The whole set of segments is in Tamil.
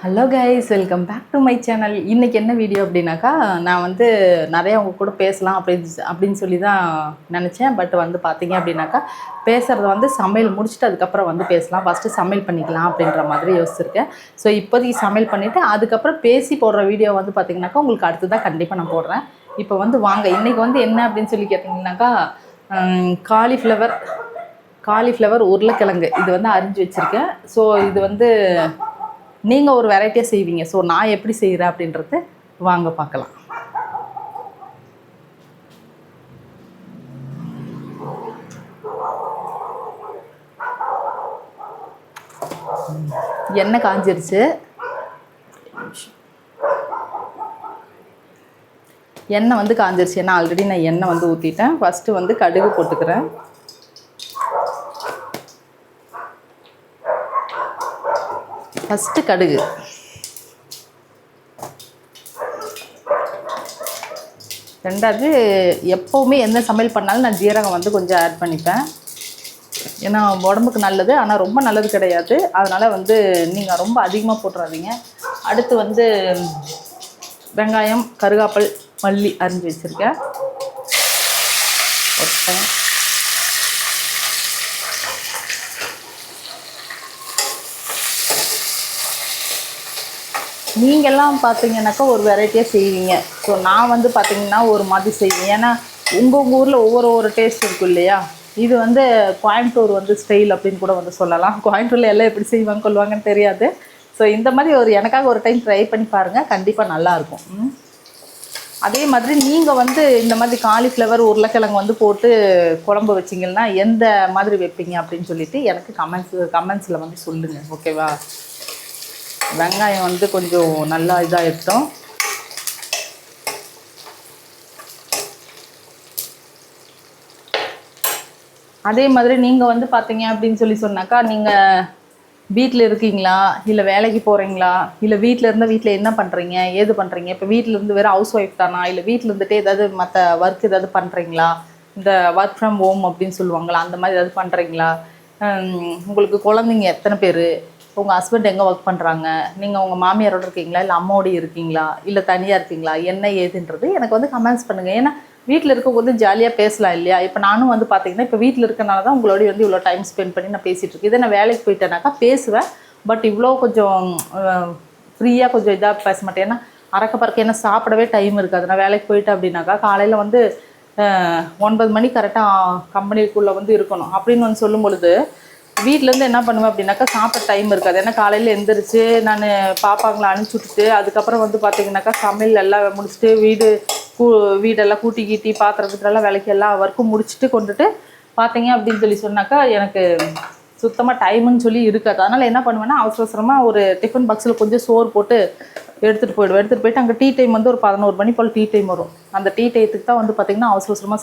Hello guys, welcome back to my channel. இன்றைக்கி என்ன வீடியோ அப்படின்னாக்கா, நான் வந்து நிறையா உங்கள் கூட பேசலாம் அப்படின்னு சொல்லி தான் நினச்சேன். பட் வந்து பார்த்தீங்க அப்படின்னாக்கா, பேசுகிறது வந்து சமையல் முடிச்சுட்டு அதுக்கப்புறம் வந்து பேசலாம். ஃபஸ்ட்டு சமையல் பண்ணிக்கலாம் அப்படின்ற மாதிரி யோசிச்சிருக்கேன். ஸோ இப்போதைக்கு சமையல் பண்ணிவிட்டு அதுக்கப்புறம் பேசி போடுற வீடியோ வந்து பார்த்திங்கனாக்கா உங்களுக்கு அடுத்து தான் கண்டிப்பாக நான் போடுறேன். இப்போ வந்து வாங்க, இன்றைக்கி வந்து என்ன அப்படின்னு சொல்லி கேட்டிங்கனாக்கா, காலிஃப்ளவர் உருளைக்கிழங்கு இது வந்து அரிஞ்சு வச்சுருக்கேன். ஸோ இது வந்து நீங்கள் ஒரு வெரைட்டியாக செய்வீங்க. ஸோ நான் எப்படி செய்கிறேன் அப்படின்றது வாங்க பார்க்கலாம். எண்ணெய் காஞ்சிருச்சு. எண்ணெய் வந்து காஞ்சிருச்சு. ஏன்னா ஆல்ரெடி நான் எண்ணெய் வந்து ஊற்றிட்டேன். ஃபஸ்ட்டு வந்து கடுகு போட்டுக்கிறேன். ஃபஸ்ட்டு கடுகு, ரெண்டாவது எப்போவுமே எந்த சமையல் பண்ணாலும் நான் ஜீரகம் வந்து கொஞ்சம் ஆட் பண்ணிப்பேன். ஏன்னா உடம்புக்கு நல்லது, ஆனால் ரொம்ப நல்லது கிடையாது. அதனால் வந்து நீங்கள் ரொம்ப அதிகமாக போட்டுறாதீங்க. அடுத்து வந்து வெங்காயம், கருகாப்பல், மல்லி அரிஞ்சு வச்சுருக்கேன். போட்டேன். நீங்கள்லாம் பார்த்தீங்கன்னாக்கா ஒரு வெரைட்டியாக செய்வீங்க. ஸோ நான் வந்து பார்த்திங்கன்னா ஒரு மாதிரி செய்வேன். ஏன்னா உங்கள் ஊரில் ஒவ்வொரு டேஸ்ட் இருக்கும் இல்லையா. இது வந்து கோயம்புத்தூர் வந்து ஸ்டைல் அப்படின்னு கூட வந்து சொல்லலாம். கோயம்புத்தூரில் எல்லாம் எப்படி செய்வாங்க கொள்வாங்கன்னு தெரியாது. ஸோ இந்த மாதிரி எனக்காக ஒரு டைம் ட்ரை பண்ணி பாருங்கள், கண்டிப்பாக நல்லாயிருக்கும். அதே மாதிரி நீங்கள் வந்து இந்த மாதிரி காலிஃப்ளவர் உருளைக்கிழங்கு வந்து போட்டு குழம்பு வச்சிங்கன்னா எந்த மாதிரி வைப்பீங்க அப்படின்னு சொல்லிவிட்டு எனக்கு கமெண்ட்ஸில் வந்து சொல்லுங்கள், ஓகேவா. வெங்காயம் வந்து கொஞ்சம் நல்லா இதாகிட்டோம். அதே மாதிரி நீங்கள் வந்து பார்த்தீங்க அப்படின்னு சொன்னாக்கா, நீங்கள் வீட்டில் இருக்கீங்களா, இல்லை வேலைக்கு போகிறீங்களா, இல்லை வீட்டில் இருந்தால் வீட்டில் என்ன பண்ணுறீங்க, ஏது பண்ணுறீங்க. இப்போ வீட்டில் இருந்து வேறு ஹவுஸ் ஒய்ஃப் தானா, இல்லை வீட்டில் இருந்துகிட்டே ஏதாவது மற்ற ஒர்க் ஏதாவது பண்ணுறீங்களா, இந்த ஒர்க் ஃப்ரம் ஹோம் அப்படின்னு சொல்லுவாங்களா, அந்த மாதிரி ஏதாவது பண்ணுறீங்களா. உங்களுக்கு குழந்தைங்க எத்தனை பேர், உங்கள் ஹஸ்பண்ட் எங்கே ஒர்க் பண்ணுறாங்க, நீங்கள் உங்கள் மாமியாரோடு இருக்கீங்களா, இல்லை அம்மாவோடு இருக்கீங்களா, இல்லை தனியாக இருக்கீங்களா, என்ன ஏதுன்றது எனக்கு வந்து கமெண்ட்ஸ் பண்ணுங்கள். ஏன்னா வீட்டில் இருக்கவங்க ஜாலியாக பேசலாம் இல்லையா. இப்போ நானும் வந்து பார்த்தீங்கன்னா இப்போ வீட்டில் இருக்கனால தான் உங்களோடய வந்து இவ்வளோ டைம் ஸ்பெண்ட் பண்ணி நான் பேசிகிட்டு இருக்கேன். இதை நான் வேலைக்கு போயிட்டேனாக்கா பேசுவேன். பட் இவ்வளோ கொஞ்சம் ஃப்ரீயாக கொஞ்சம் இதாக பேச மாட்டேன். ஏன்னா அறக்க பறக்க என்ன சாப்பிடவே டைம் இருக்காது. நான் வேலைக்கு போயிட்டேன் அப்படின்னாக்கா காலையில் வந்து 9 மணி கரெக்டாக கம்பெனிக்குள்ளே வந்து இருக்கணும் அப்படின்னு வந்து சொல்லும் பொழுது வீட்டிலேருந்து என்ன பண்ணுவேன் அப்படின்னாக்கா சாப்பிட டைம் இருக்காது. ஏன்னா காலையில் எழுந்திரிச்சு நான் பாப்பாங்களை அனுப்பிச்சி விட்டுட்டு அதுக்கப்புறம் வந்து பார்த்திங்கனாக்கா சமையல் எல்லாம் முடிச்சுட்டு வீடெல்லாம் கூட்டி கீட்டி பாத்திரத்துலாம் விலைக்கு எல்லா ஒர்க்கும் முடிச்சுட்டு கொண்டுட்டு பார்த்தீங்க அப்படின்னு சொன்னாக்கா எனக்கு சுத்தமாக டைமுன்னு சொல்லி இருக்காது. அதனால் என்ன பண்ணுவேன்னா அவசரமாக ஒரு டிஃபன் பாக்ஸில் கொஞ்சம் சோறு போட்டு எடுத்துகிட்டு போயிட்டு அங்கே டீ டைம் வந்து ஒரு 11 மணி போல் டீ டைம் வரும். அந்த டீ டைத்துக்கு தான் வந்து பார்த்திங்கன்னா அவசரமாக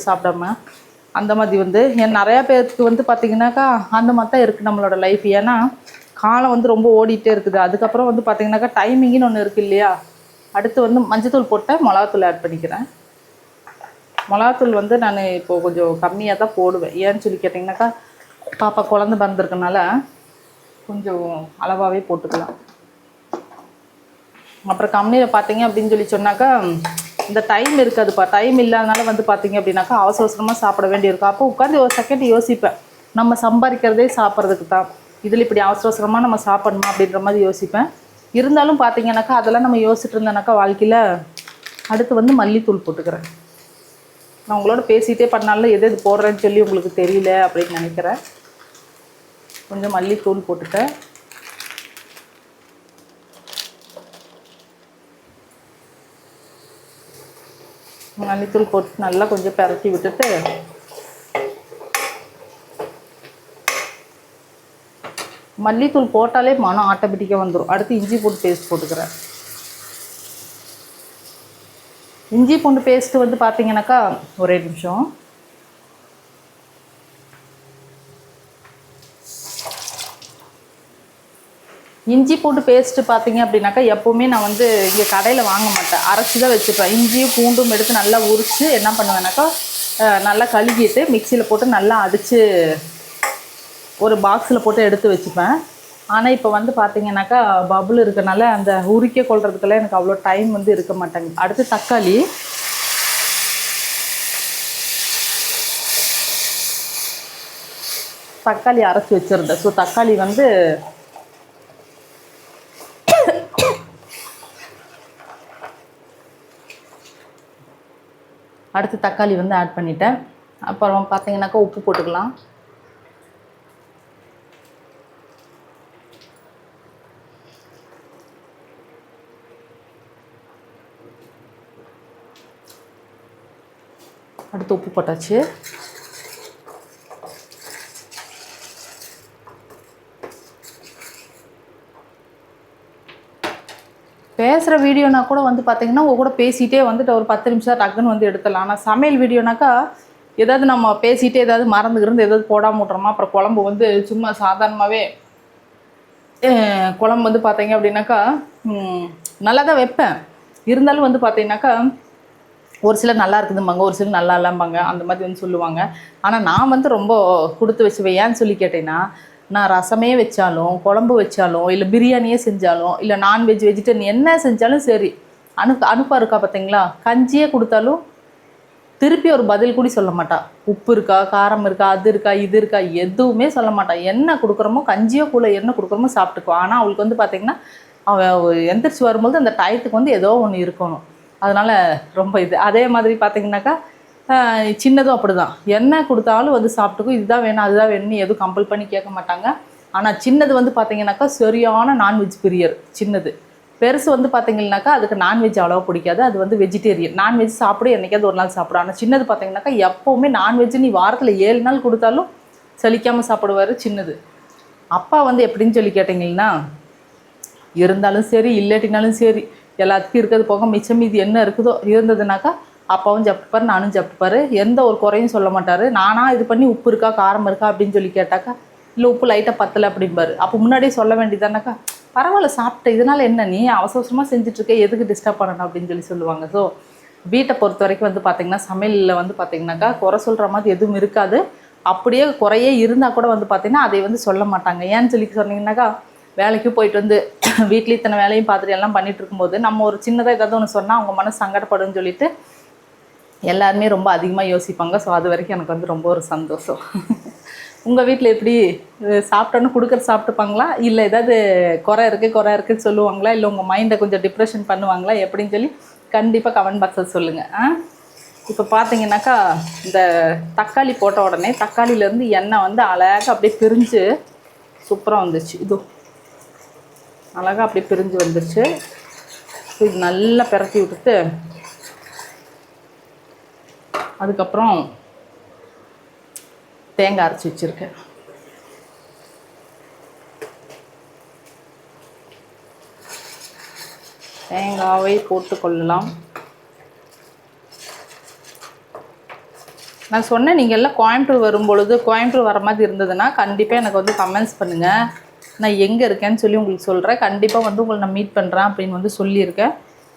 சாப்பிடாம அந்த மாதிரி வந்து நிறையா பேருக்கு வந்து பார்த்திங்கனாக்கா அந்த மாதிரி தான் இருக்குது நம்மளோட லைஃப். ஏன்னா காலம் வந்து ரொம்ப ஓடிட்டே இருக்குது. அதுக்கப்புறம் வந்து பார்த்திங்கனாக்கா டைமிங்குன்னு ஒன்று இருக்குது இல்லையா. அடுத்து வந்து மஞ்சத்தூள் போட்டேன், மிளகாத்தூள் ஆட் பண்ணிக்கிறேன். மிளகாத்தூள் வந்து நான் இப்போது கொஞ்சம் கம்மியாக தான் போடுவேன். ஏன்னு சொல்லி கேட்டிங்கனாக்கா பாப்பா குழந்தை பிறந்திருக்கனால கொஞ்சம் அளவாகவே போட்டுக்கலாம். அப்புறம் கம்மியில் பார்த்தீங்க அப்படின்னு சொன்னாக்கா இந்த டைம் இருக்காதுப்பா. டைம் இல்லாதனால வந்து பார்த்திங்க அப்படின்னாக்கா அவசரமாக சாப்பிட வேண்டியிருக்கும். அப்போ உட்காந்து ஒரு செகண்ட் யோசிப்பேன், நம்ம சம்பாதிக்கிறதே சாப்பிட்றதுக்கு தான், இதில் இப்படி அவசரமாக நம்ம சாப்பிடணுமா அப்படின்ற மாதிரி யோசிப்பேன். இருந்தாலும் பார்த்தீங்கன்னாக்கா அதெல்லாம் நம்ம யோசிச்சுட்டு இருந்தோன்னாக்கா வாழ்க்கையில். அடுத்து வந்து மல்லித்தூள் போட்டுக்கிறேன். நான் உங்களோட பேசிகிட்டே பண்ணாலும் எது போடுறேன்னு சொல்லி உங்களுக்கு தெரியல அப்படின்னு நினைக்கிறேன். கொஞ்சம் மல்லித்தூள் போட்டுட்டேன். மல்லித்தூள் போட்டு நல்லா கொஞ்சம் பரட்டி விட்டுட்டு மல்லித்தூள் போட்டாலே மனம் ஆட்டோமேட்டிக்காக வந்துடும். அடுத்து இஞ்சி பூண்டு பேஸ்ட் போட்டுக்கிறேன். இஞ்சி பூண்டு பேஸ்ட்டு வந்து பார்த்தீங்கன்னாக்கா ஒரே நிமிஷம். இஞ்சி பூண்டு பேஸ்ட்டு பார்த்தீங்க அப்படின்னாக்கா எப்போவுமே நான் வந்து இங்கே கடையில் வாங்க மாட்டேன், அரைச்சி தான் வச்சுப்பேன். இஞ்சியும் பூண்டும் எடுத்து நல்லா உரித்து என்ன பண்ணுவேன்னாக்கா நல்லா கழுவிட்டு மிக்சியில் போட்டு நல்லா அடித்து ஒரு பாக்ஸில் போட்டு எடுத்து வச்சுப்பேன். ஆனால் இப்போ வந்து பார்த்தீங்கன்னாக்கா பபுள் இருக்கனால அந்த உரிக்க கொள்றதுக்கெல்லாம் எனக்கு அவ்வளோ டைம் வந்து இருக்க மாட்டேங்குது. அடுத்து தக்காளி. தக்காளி அரைச்சி வச்சுருந்தேன். ஸோ தக்காளி வந்து அடுத்து தக்காளி வந்து ஆட் பண்ணிட்டேன். அப்புறம் பார்த்தீங்கன்னாக்கா உப்பு போட்டுக்கலாம். அடுத்து உப்பு போட்டாச்சு. பேசுகிற வீடியோனா கூட வந்து பார்த்தீங்கன்னா உங்கள் கூட பேசிகிட்டே வந்துட்டு ஒரு 10 நிமிஷம் டக்குன்னு வந்து எடுத்துடலாம். ஆனால் சமையல் வீடியோனாக்கா ஏதாவது நம்ம பேசிகிட்டே ஏதாவது மறந்துக்கிருந்து ஏதாவது போடாமல் விட்றோமா, அப்புறம் குழம்பு வந்து சும்மா சாதாரணமாகவே குழம்பு வந்து பார்த்தீங்க அப்படின்னாக்கா நல்லா தான் வைப்பேன். இருந்தாலும் வந்து பார்த்தீங்கன்னாக்கா ஒரு சிலர் நல்லா இருக்குதும்பாங்க, ஒரு சிலர் நல்லா இல்லைம்பாங்க, அந்த மாதிரி வந்து சொல்லுவாங்க. ஆனால் நான் வந்து ரொம்ப கொடுத்து வச்சுவேன். ஏன்னு சொல்லி கேட்டேன்னா, நான் ரசமே வச்சாலும், குழம்பு வச்சாலும், இல்லை பிரியாணியே செஞ்சாலும், இல்லை நான்வெஜ் வெஜிடேரியன் என்ன செஞ்சாலும் சரி, அனுப்பா இருக்கா பார்த்தீங்களா, கஞ்சியே கொடுத்தாலும் திருப்பி ஒரு பதில் கூட சொல்ல மாட்டா. உப்பு இருக்கா, காரம் இருக்கா, அது இருக்கா, இது இருக்கா, எதுவுமே சொல்ல மாட்டா. என்ன கொடுக்குறோமோ, கஞ்சியோ கூட என்ன கொடுக்குறோமோ சாப்பிட்டுக்குவா. ஆனால் அவளுக்கு வந்து பார்த்திங்கன்னா அவள் எந்திரிச்சு வரும்போது அந்த டயத்துக்கு வந்து ஏதோ ஒன்று இருக்கணும். அதனால் ரொம்ப இது. அதே மாதிரி பார்த்திங்கனாக்கா சின்னதும் அப்படி தான். என்ன கொடுத்தாலும் வந்து சாப்பிட்டுக்கும். இதுதான் வேணும், அதுதான் வேணும்னு எதுவும் கம்பல் பண்ணி கேட்க மாட்டாங்க. ஆனால் சின்னது வந்து பார்த்திங்கனாக்கா சரியான நான்வெஜ் பிரியர் சின்னது. பெருசு வந்து பார்த்திங்கனாக்கா அதுக்கு நான்வெஜ் அவ்வளோவா பிடிக்காது. அது வந்து வெஜிடேரியன். நான்வெஜ் சாப்பிடும், என்றைக்காவது ஒரு நாள் சாப்பிடும். ஆனால் சின்னது பார்த்திங்கனாக்கா எப்போவுமே நான்வெஜ் நீ வாரத்தில் 7 நாள் கொடுத்தாலும் சலிக்காமல் சாப்பிடுவார் சின்னது. அப்பா வந்து எப்படின்னு சொல்லி கேட்டிங்கன்னா, இருந்தாலும் சரி இல்லாட்டினாலும் சரி எல்லாத்துக்கும் இருக்கிறது போக மிச்சம் மீதி என்ன இருக்குதோ இருந்ததுனாக்கா அப்பாவும் சாப்பிட்டுப்பார், நானும் சாப்பிட்டுப்பார். எந்த ஒரு குறையும் சொல்ல மாட்டார். நானாக இது பண்ணி உப்பு இருக்கா காரம் இருக்கா அப்படின்னு சொல்லி கேட்டாக்கா, இல்லை உப்பு லைட்டாக பத்தலை அப்படிம்பார். அப்போ முன்னாடியே சொல்ல வேண்டியதானாக்கா, பரவாயில்ல சாப்பிட்ட, இதனால் என்ன நீ அவசரமாக செஞ்சுட்ருக்க, எதுக்கு டிஸ்டர்ப் பண்ணணும் அப்படின்னு சொல்லி சொல்லுவாங்க. ஸோ வீட்டை பொறுத்த வரைக்கும் வந்து பார்த்திங்கன்னா சமையலில் வந்து பார்த்திங்கனாக்கா குறை சொல்கிற மாதிரி எதுவும் இருக்காது. அப்படியே குறையே இருந்தால் கூட வந்து பார்த்திங்கன்னா அதை வந்து சொல்ல மாட்டாங்க. ஏன்னு சொல்லி சொன்னீங்கன்னாக்கா, வேலைக்கு போயிட்டு வந்து வீட்டில் இத்தனை வேலையும் பார்த்துட்டு எல்லாம் பண்ணிகிட்டு இருக்கும்போது நம்ம ஒரு சின்னதாக ஏதாவது ஒன்று சொன்னால் அவங்க மனசு சங்கடப்படுன்னு சொல்லிட்டு எல்லாருமே ரொம்ப அதிகமாக யோசிப்பாங்க. ஸோ அது வரைக்கும் எனக்கு வந்து ரொம்ப ஒரு சந்தோஷம். உங்கள் வீட்டில் எப்படி சாப்பிட்டோன்னு கொடுக்குறது சாப்பிட்டுப்பாங்களா, இல்லை ஏதாவது குறை இருக்குன்னு சொல்லுவாங்களா, இல்லை உங்கள் மைண்டை கொஞ்சம் டிப்ரெஷன் பண்ணுவாங்களா எப்படின்னு சொல்லி கண்டிப்பாக கமெண்ட் பாக்ஸில் சொல்லுங்கள். இப்போ பார்த்தீங்கன்னாக்கா இந்த தக்காளி போட்ட உடனே தக்காளியிலேருந்து எண்ணெய் வந்து அழகாக அப்படியே பிரிஞ்சு சூப்பராக வந்துச்சு. இது அழகாக அப்படியே பிரிஞ்சு வந்துருச்சு. இது நல்லா பிரட்டி விட்டுட்டு அதுக்கப்புறம் தேங்காய் அரைச்சி வச்சுருக்கேன். தேங்காவை போட்டுக்கொள்ளலாம். நான் சொன்னேன் நீங்கள் எல்லாம் கோயம்புத்தூர் வரும்பொழுது கோயம்புத்தூர் வர மாதிரி இருந்ததுன்னா கண்டிப்பாக எனக்கு வந்து கமெண்ட்ஸ் பண்ணுங்கள். நான் எங்கே இருக்கேன்னு சொல்லி உங்களுக்கு சொல்கிறேன். கண்டிப்பாக வந்து உங்களை நான் மீட் பண்ணுறேன் அப்படின்னு வந்து சொல்லியிருக்கேன்.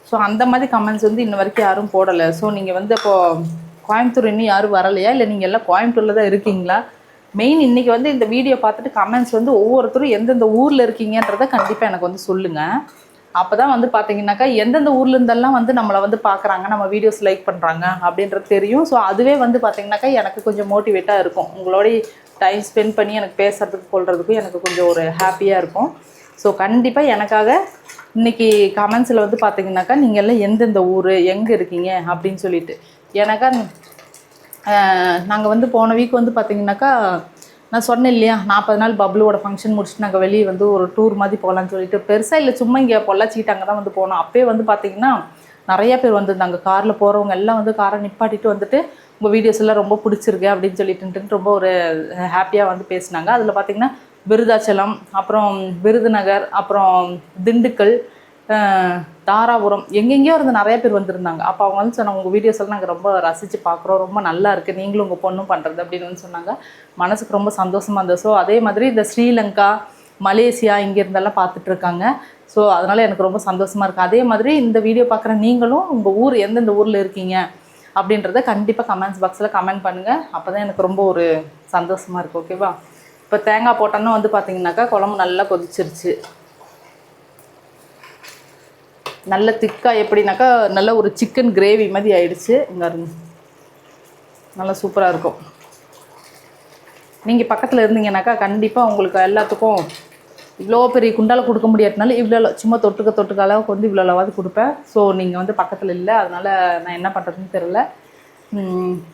ஸோ அந்த மாதிரி கமெண்ட்ஸ் வந்து இன்ன வரைக்கும் யாரும் போடலை. ஸோ நீங்கள் வந்து இப்போது கோயம்புத்தூர் இன்னும் யாரும் வரலையா, இல்லை நீங்கள் எல்லாம் கோயம்புத்தூரில் தான் இருக்கீங்களா? மெயின் இன்றைக்கி வந்து இந்த வீடியோ பார்த்துட்டு கமெண்ட்ஸ் வந்து ஒவ்வொருத்தரும் எந்தெந்த ஊரில் இருக்கீங்கன்றதை கண்டிப்பாக எனக்கு வந்து சொல்லுங்கள். அப்போ தான் வந்து பார்த்தீங்கன்னாக்கா எந்தெந்த ஊர்லேருந்தெல்லாம் வந்து நம்மளை வந்து பார்க்குறாங்க, நம்ம வீடியோஸ் லைக் பண்ணுறாங்க அப்படின்றது தெரியும். ஸோ அதுவே வந்து பார்த்திங்கனாக்கா எனக்கு கொஞ்சம் மோட்டிவேட்டாக இருக்கும். உங்களோட டைம் ஸ்பெண்ட் பண்ணி எனக்கு பேசுகிறதுக்கு கொள்றதுக்கும் எனக்கு கொஞ்சம் ஒரு ஹாப்பியாக இருக்கும். ஸோ கண்டிப்பாக எனக்காக இன்றைக்கி கமெண்ட்ஸில் வந்து பார்த்திங்கனாக்கா நீங்கள் எல்லாம் எந்தெந்த ஊர் எங்கே இருக்கீங்க அப்படின்னு சொல்லிட்டு எனக்கா நாங்கள் வந்து போன வீக் வந்து பார்த்திங்கனாக்கா நான் சொன்னேன் இல்லையா, 40 நாள் பப்ளுவோட ஃபங்க்ஷன் முடிச்சுட்டு நாங்கள் வெளியே வந்து ஒரு டூர் மாதிரி போகலான்னு சொல்லிட்டு பெருசாக இல்லை, சும்மா இங்கே பொள்ளாச்சிக்கிட்ட அங்கே தான் வந்து போனோம். அப்போயே வந்து பார்த்திங்கன்னா நிறையா பேர் வந்திருந்தாங்க. காரில் போகிறவங்க எல்லாம் வந்து காரை நிப்பாட்டிட்டு வந்துட்டு உங்கள் வீடியோஸ் எல்லாம் ரொம்ப பிடிச்சிருக்கு அப்படின்னு சொல்லிட்டு ரொம்ப ஒரு ஹாப்பியாக வந்து பேசினாங்க. அதில் பார்த்திங்கன்னா விருதாச்சலம், அப்புறம் விருதுநகர், அப்புறம் திண்டுக்கல், தாராபுரம், எங்கெங்கேயோ இருந்து நிறைய பேர் வந்திருந்தாங்க. அப்போ அவங்க வந்து சொன்னாங்க உங்கள் வீடியோஸ் எல்லாம் நாங்கள் ரொம்ப ரசித்து பார்க்குறோம், ரொம்ப நல்லா இருக்குது, நீங்களும் உங்கள் பொண்ணும் பண்ணுறது அப்படின்னு வந்து சொன்னாங்க. மனசுக்கு ரொம்ப சந்தோஷமாக இருந்தது. ஸோ அதே மாதிரி இந்த ஸ்ரீலங்கா, மலேசியா இங்கே இருந்தெல்லாம் பார்த்துட்ருக்காங்க. ஸோ அதனால் எனக்கு ரொம்ப சந்தோஷமாக இருக்குது. அதே மாதிரி இந்த வீடியோ பார்க்குற நீங்களும் உங்கள் ஊர் எந்தெந்த ஊரில் இருக்கீங்க அப்படின்றத கண்டிப்பாக கமெண்ட்ஸ் பாக்ஸில் கமெண்ட் பண்ணுங்கள். அப்போ தான் எனக்கு ரொம்ப ஒரு சந்தோஷமாக இருக்குது. ஓகேவா? இப்போ தேங்காய் போட்டோன்னா வந்து பார்த்தீங்கன்னாக்கா குழம்பு நல்லா கொதிச்சிருச்சு. நல்ல திக்காக எப்படின்னாக்கா நல்ல ஒரு சிக்கன் கிரேவி மாதிரி ஆயிடுச்சு. இங்கே நல்லா சூப்பராக இருக்கும். நீங்கள் பக்கத்தில் இருந்தீங்கன்னாக்கா கண்டிப்பாக உங்களுக்கு எல்லாத்துக்கும் இவ்வளோ பெரிய குண்டால் கொடுக்க முடியாதுனால இவ்வளோ சும்மா தொட்டுக்க அளவுக்கு வந்து இவ்வளோ அளவாவது கொடுப்பேன். ஸோ நீங்கள் வந்து பக்கத்தில் இல்லை, அதனால் நான் என்ன பண்ணுறதுன்னு தெரில.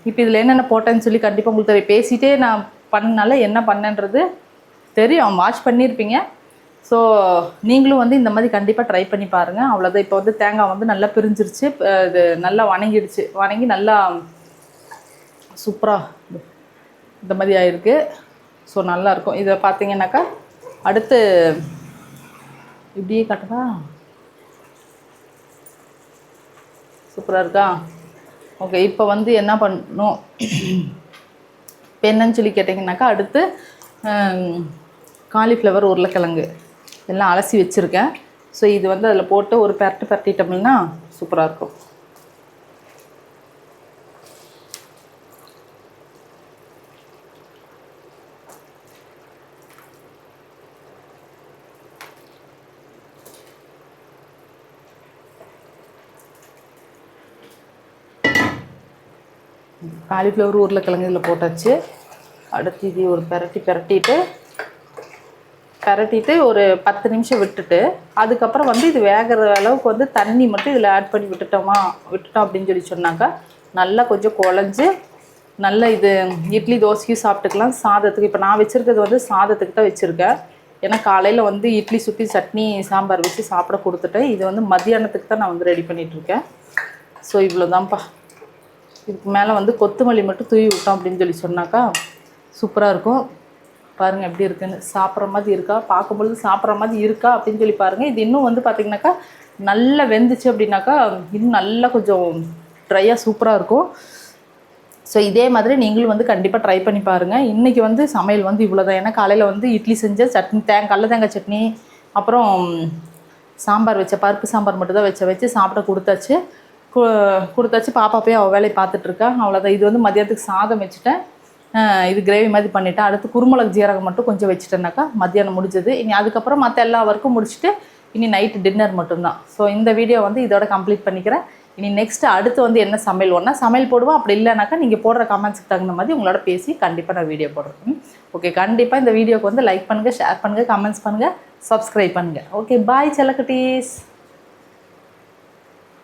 இப்போ இதில் என்னென்ன போட்டேன்னு சொல்லி கண்டிப்பாக உங்களுக்கு தெரியும். பேசிகிட்டே நான் பண்ணனால என்ன பண்ணேன்றது தெரியும், வாட்ச் பண்ணியிருப்பீங்க. ஸோ நீங்களும் வந்து இந்த மாதிரி கண்டிப்பாக ட்ரை பண்ணி பாருங்கள். அவ்வளோதான். இப்போ வந்து தேங்காய் வந்து நல்லா பிரிஞ்சிருச்சு, இது நல்லா வணங்கிடுச்சு. வணங்கி நல்லா சூப்பராக இந்த மாதிரி ஆகிருக்கு. ஸோ நல்லாயிருக்கும். இதை பார்த்தீங்கன்னாக்கா அடுத்து இப்படியே காட்டுதா, சூப்பராக இருக்கா? ஓகே. இப்போ வந்து என்ன பண்ணணும் இப்போ என்னன்னு சொல்லி கேட்டிங்கனாக்கா அடுத்து காலிஃப்ளவர், உருளைக்கிழங்கு எல்லாம் அலசி வச்சுருக்கேன். ஸோ இது வந்து அதில் போட்டு ஒரு பரட்டிட்டோம்னா சூப்பராக இருக்கும். காலிஃப்ளவர், உருளைக்கிழங்கு இதில் போட்டாச்சு. அடுத்து இது ஒரு பரட்டிட்டு ஒரு 10 நிமிஷம் விட்டுட்டு அதுக்கப்புறம் வந்து இது வேகிற அளவுக்கு வந்து தண்ணி மட்டும் இதில் ஆட் பண்ணி விட்டுட்டோம் அப்படின்னு சொல்லி சொன்னாக்கா நல்லா கொஞ்சம் குழஞ்சி நல்லா இது இட்லி தோசையும் சாப்பிட்டுக்கலாம். சாதத்துக்கு இப்போ நான் வச்சுருக்கிறது வந்து சாதத்துக்கு தான் வச்சுருக்கேன். ஏன்னா காலையில் வந்து இட்லி சுற்றி சட்னி சாம்பார் வச்சு சாப்பிட கொடுத்துட்டேன். இது வந்து மத்தியானத்துக்கு தான் நான் வந்து ரெடி பண்ணிகிட்ருக்கேன். ஸோ இவ்வளோதான்ப்பா. இதுக்கு மேலே வந்து கொத்தமல்லி மட்டும் தூவி விட்டோம் அப்படின்னு சொல்லி சொன்னாக்கா சூப்பராக இருக்கும். பாருங்கள் எப்படி இருக்குன்னு. சாப்பிட்ற மாதிரி இருக்கா, பார்க்கும்பொழுது சாப்பிட்ற மாதிரி இருக்கா அப்படின்னு சொல்லி பாருங்கள். இது இன்னும் வந்து பார்த்திங்கனாக்கா நல்லா வெந்துச்சு அப்படின்னாக்கா இன்னும் நல்லா கொஞ்சம் ட்ரையாக சூப்பராக இருக்கும். ஸோ இதே மாதிரி நீங்களும் வந்து கண்டிப்பாக ட்ரை பண்ணி பாருங்கள். இன்றைக்கி வந்து சமையல் வந்து இவ்வளோ தான். ஏன்னா காலையில் வந்து இட்லி செஞ்ச சட்னி கடல தேங்காய் சட்னி, அப்புறம் சாம்பார் வச்ச பருப்பு சாம்பார் மட்டும் தான் வச்சு சாப்பிட கொடுத்தாச்சு. பாப்பா போய் அவள் வேலையை பார்த்துட்ருக்கா. அவ்வளோதான். இது வந்து மதியானத்துக்கு சாதம் வச்சுட்டேன். இது கிரேவி மாதிரி பண்ணிவிட்டேன். அடுத்து குருமிளகு ஜீரகம் மட்டும் கொஞ்சம் வச்சுட்டேன்னாக்கா மத்தியானம் முடிஞ்சது. இனி அதுக்கப்புறம் மற்ற எல்லா ஒர்க்கும் முடிச்சுட்டு இனி நைட்டு டின்னர் மட்டும்தான். ஸோ இந்த வீடியோ வந்து இதோட கம்ப்ளீட் பண்ணிக்கிறேன். இனி நெக்ஸ்ட்டு அடுத்து வந்து என்ன சமையல் போடுவோம். அப்படி இல்லைனாக்கா நீங்கள் போடுற கமெண்ட்ஸுக்கு தகுந்த மாதிரி உங்களோட பேசி கண்டிப்பாக நான் வீடியோ போடுறேன். ஓகே. கண்டிப்பாக இந்த வீடியோக்கு வந்து லைக் பண்ணுங்கள், ஷேர் பண்ணுங்கள், கமெண்ட்ஸ் பண்ணுங்கள், சப்ஸ்கிரைப் பண்ணுங்கள். ஓகே. பாய் செல்லக்குட்டீஸ்.